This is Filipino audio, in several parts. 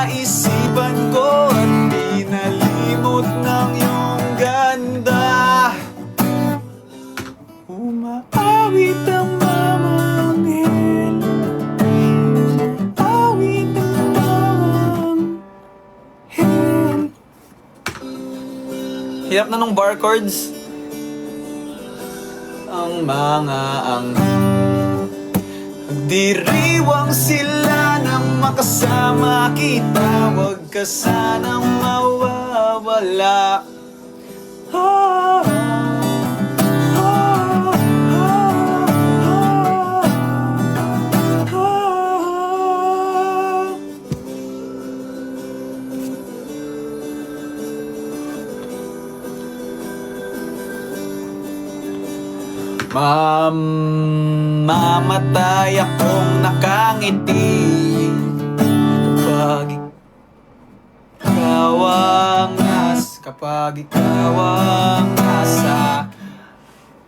naisipan ko at pinalimot ng iyong ganda. Umaawit ang mga anghel, umaawit ang mga anghel. Hirap na nung bar chords. Ang mga diriwang sila nang makasama kita. Huwag ka sanang mawawala. Ah, ah, ah, ah, ah. Mamamatay akong nakangiti kapag ikaw ang nasa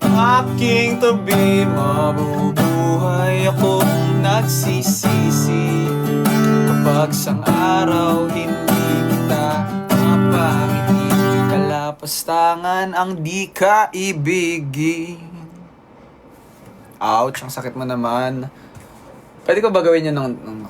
aking tabi. Mabubuhay akong nagsisisi kapag sang araw hindi kita mapangiti. Kalapastangan ang di ka ibigin. Ouch, ang sakit mo naman. Pwede ko ba gawin yun ng